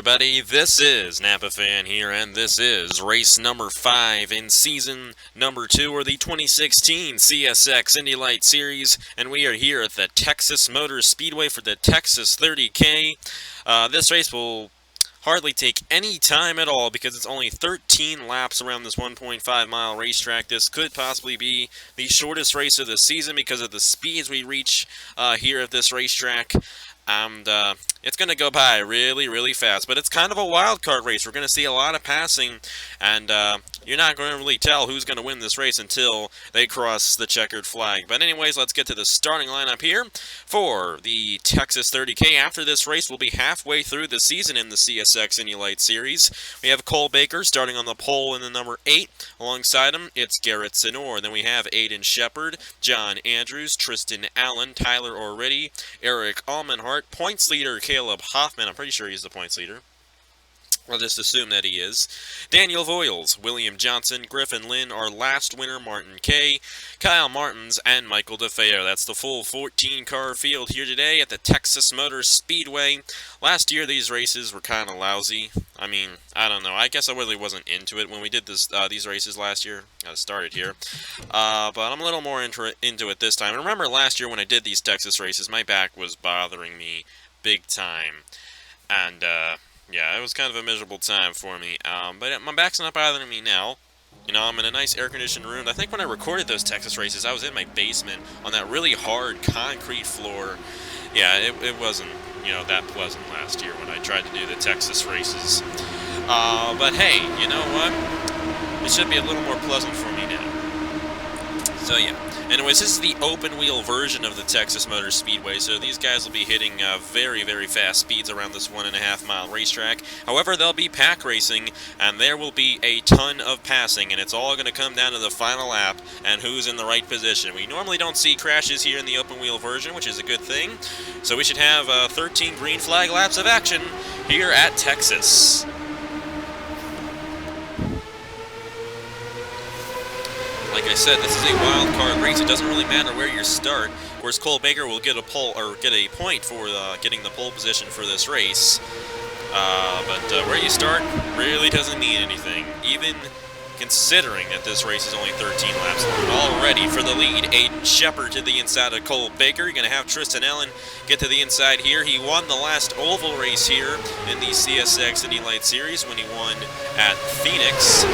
everybody, this is Napa Fan here, and this is race number 5 in season number 2, or the 2016 CSX IndyLights Series, and we are here at the Texas Motor Speedway for the Texas 30K. This race will hardly take any time at all because it's only 13 laps around this 1.5 mile racetrack. This could possibly be the shortest race of the season because of the speeds we reach here at this racetrack. And it's going to go by really fast, but it's kind of a wild card race. We're going to see a lot of passing, and you're not going to really tell who's going to win this race until they cross the checkered flag. But anyways, let's get to the starting lineup here for the Texas 30K. After this race, we'll be halfway through the season in the CSX IndyLights Series. We have Cole Baker starting on the pole in the number 8. Alongside him, it's Garrett Sinor. Then we have Aiden Shepard, John Andrews, Tristan Allen, Tyler O'Reilly, Eric Almenhart, points leader Caleb Hoffman. I'm pretty sure he's the points leader. I'll just assume that he is. Daniel Voiles, William Johnson, Griffin Lynn, our last winner, Martin Kay, Kyle Martins, and Michael DeFeo. That's the full 14-car field here today at the Texas Motor Speedway. Last year, these races were kind of lousy. I mean, I don't know. I guess I really wasn't into it when we did these races last year. I started here. But I'm a little more into it this time. And remember last year when I did these Texas races, my back was bothering me big time. And, yeah, it was kind of a miserable time for me, but my back's not bothering me now. You know, I'm in a nice air-conditioned room. I think when I recorded those Texas races, I was in my basement on that really hard concrete floor. Yeah, it wasn't, you know, that pleasant last year when I tried to do the Texas races. But hey, you know what? It should be a little more pleasant for me now. So yeah. Anyways, this is the open-wheel version of the Texas Motor Speedway, so these guys will be hitting very fast speeds around this 1.5-mile racetrack. However, they'll be pack racing, and there will be a ton of passing, and it's all going to come down to the final lap and who's in the right position. We normally don't see crashes here in the open-wheel version, which is a good thing, so we should have 13 green flag laps of action here at Texas. Like I said, this is a wild card race. It doesn't really matter where you start. Of course, Cole Baker will get a point for getting the pole position for this race. But where you start really doesn't mean anything, even considering that this race is only 13 laps long. Already for the lead, Aiden Shepard to the inside of Cole Baker. You're going to have Tristan Allen get to the inside here. He won the last oval race here in the CSX IndyLights Series when he won at Phoenix.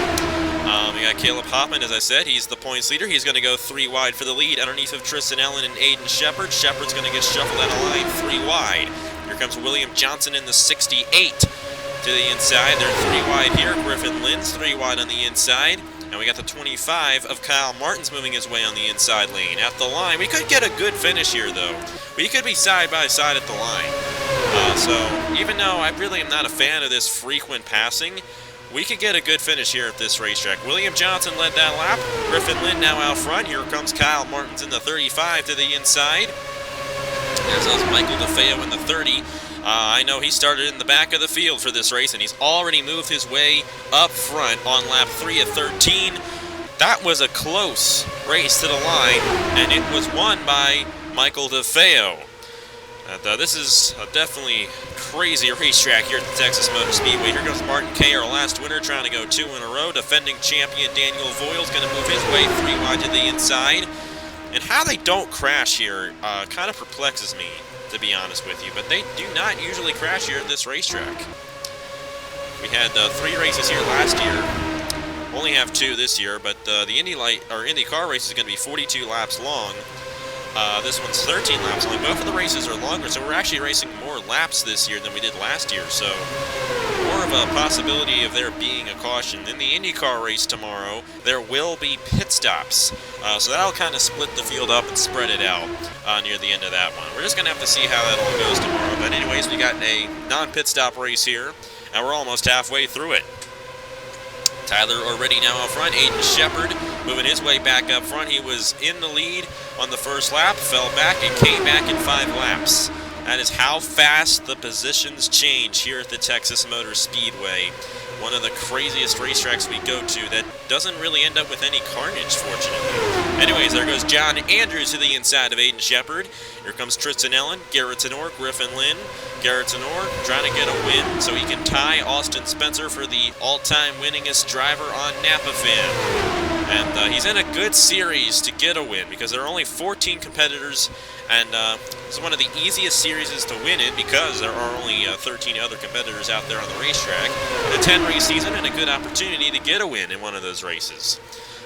We got Caleb Hoffman, as I said. He's the points leader. He's going to go 3 wide for the lead underneath of Tristan Allen and Aiden Shepard. Shepard's going to get shuffled out of line 3 wide. Here comes William Johnson in the 68 to the inside. They're 3 wide here. Griffin Lynn's 3 wide on the inside. And we got the 25 of Kyle Martins moving his way on the inside lane. At the line, we could get a good finish here, though. We could be side by side at the line. So even though I really am not a fan of this frequent passing, we could get a good finish here at this racetrack. William Johnson led that lap. Griffin Lynn now out front. Here comes Kyle Martins in the 35 to the inside. There's Michael DeFeo in the 30. I know he started in the back of the field for this race, and he's already moved his way up front on lap 3 of 13. That was a close race to the line, and it was won by Michael DeFeo. This is a definitely crazy racetrack here at the Texas Motor Speedway. Here goes Martin Kay, our last winner, trying to go 2 in a row. Defending champion Daniel Voiles going to move his way 3 wide to the inside. And how they don't crash here kind of perplexes me, to be honest with you. But they do not usually crash here at this racetrack. We had 3 races here last year. Only have 2 this year, but the IndyCar race is going to be 42 laps long. This one's 13 laps long. Both of the races are longer, so we're actually racing more laps this year than we did last year. So more of a possibility of there being a caution. In the IndyCar race tomorrow, there will be pit stops. So that'll kind of split the field up and spread it out near the end of that one. We're just going to have to see how that all goes tomorrow. But anyways, we got a non-pit stop race here, and we're almost halfway through it. Tyler already now out front. Aiden Shepard moving his way back up front. He was in the lead on the first lap, fell back, and came back in 5 laps. That is how fast the positions change here at the Texas Motor Speedway. One of the craziest racetracks we go to that doesn't really end up with any carnage, fortunately. Anyways, there goes John Andrews to the inside of Aiden Shepard. Here comes Tristan Ellen, Garrett Tenor, Griffin Lynn. Garrett Tenor trying to get a win so he can tie Austin Spencer for the all-time winningest driver on Napa Fan. And he's in a good series to get a win because there are only 14 competitors, and it's one of the easiest series to win in because there are only 13 other competitors out there on the racetrack. A 10-race season and a good opportunity to get a win in one of those races.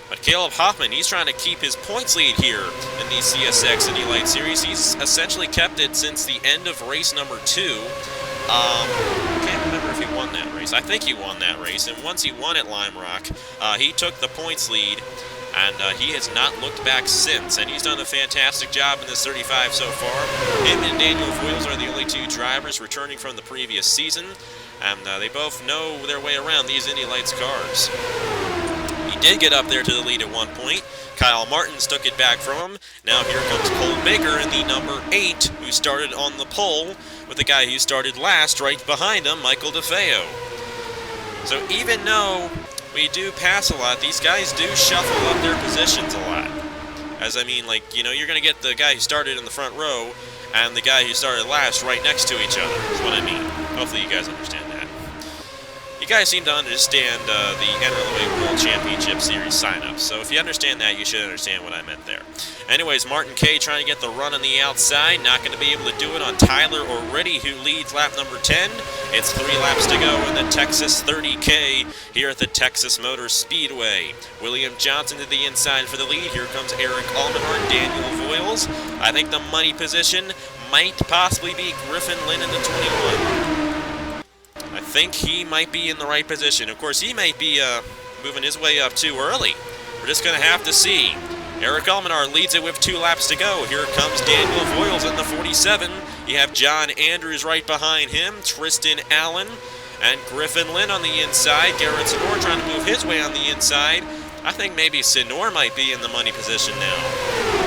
But Caleb Hoffman, he's trying to keep his points lead here in the CSX IndyLights series. He's essentially kept it since the end of race number 2. I can't remember if he won that race. I think he won that race, and once he won at Lime Rock, he took the points lead, and he has not looked back since, and he's done a fantastic job in this 35 so far. Him and Daniel Voiles are the only 2 drivers returning from the previous season, and they both know their way around these IndyLights cars. He did get up there to the lead at one point. Kyle Martins took it back from him. Now here comes Cole Baker in the number 8, who started on the pole, with the guy who started last right behind him, Michael DeFeo. So even though we do pass a lot, these guys do shuffle up their positions a lot. As I mean, like, you know, you're going to get the guy who started in the front row and the guy who started last right next to each other, is what I mean. Hopefully you guys understand that. You guys seem to understand the NRLOA World Championship Series sign-ups, so if you understand that, you should understand what I meant there. Anyways, Martin Kay trying to get the run on the outside, not going to be able to do it on Tyler O'Ready, who leads lap number 10. It's 3 laps to go in the Texas 30K here at the Texas Motor Speedway. William Johnson to the inside for the lead. Here comes Eric Almenhart, Daniel Voiles. I think the money position might possibly be Griffin Lynn in the 21. I think he might be in the right position. Of course, he might be moving his way up too early. We're just going to have to see. Eric Almenhart leads it with 2 laps to go. Here comes Daniel Voiles in the 47. You have John Andrews right behind him, Tristan Allen, and Griffin Lynn on the inside. Garrett Senor trying to move his way on the inside. I think maybe Senor might be in the money position now.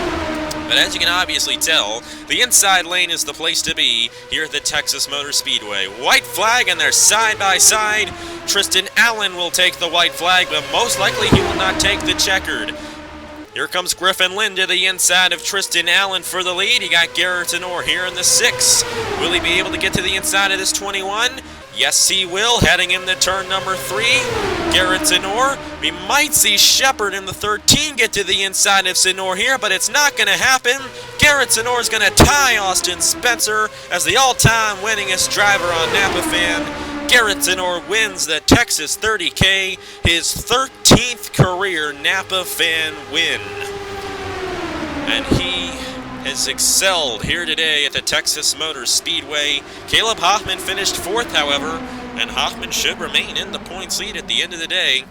But as you can obviously tell, the inside lane is the place to be here at the Texas Motor Speedway. White flag, and they're side by side. Tristan Allen will take the white flag, but most likely he will not take the checkered. Here comes Griffin Lynn to the inside of Tristan Allen for the lead. He got Garrett Tenor here in the 6. Will he be able to get to the inside of this 21? Yes, he will, heading into turn number 3. Garrett Tenor. We might see Shepard in the 13 get to the inside of Tenor here, but it's not going to happen. Garrett Tenor is going to tie Austin Spencer as the all-time winningest driver on Napa Fan. Garrett Tenor wins the Texas 30K, his 13th career Napa Fan win. And he has excelled here today at the Texas Motor Speedway. Caleb Hoffman finished 4th, however, and Hoffman should remain in the points lead at the end of the day.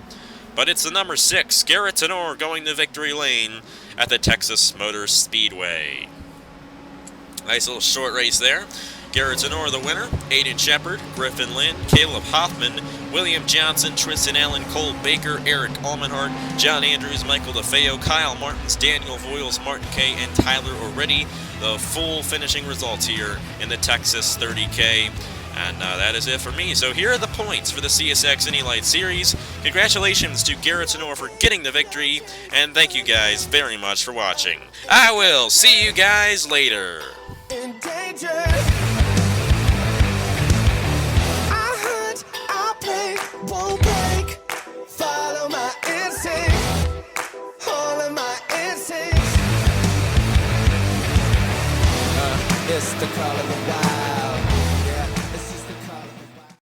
But it's the number 6, Garrett Tenor, going to victory lane at the Texas Motor Speedway. Nice little short race there. Garrett Tenor, the winner. Aiden Shepard, Griffin Lynn, Caleb Hoffman, William Johnson, Tristan Allen, Cole Baker, Eric Almenhart, John Andrews, Michael DeFeo, Kyle Martins, Daniel Voiles, Martin Kay, and Tyler O'Ready. The full finishing results here in the Texas 30K. And that is it for me. So here are the points for the CSX IndyLights Series. Congratulations to Garrett Tenor for getting the victory, and thank you guys very much for watching. I will see you guys later. In danger. Won't break, follow my instincts, all of my instincts. It's the call of the wild.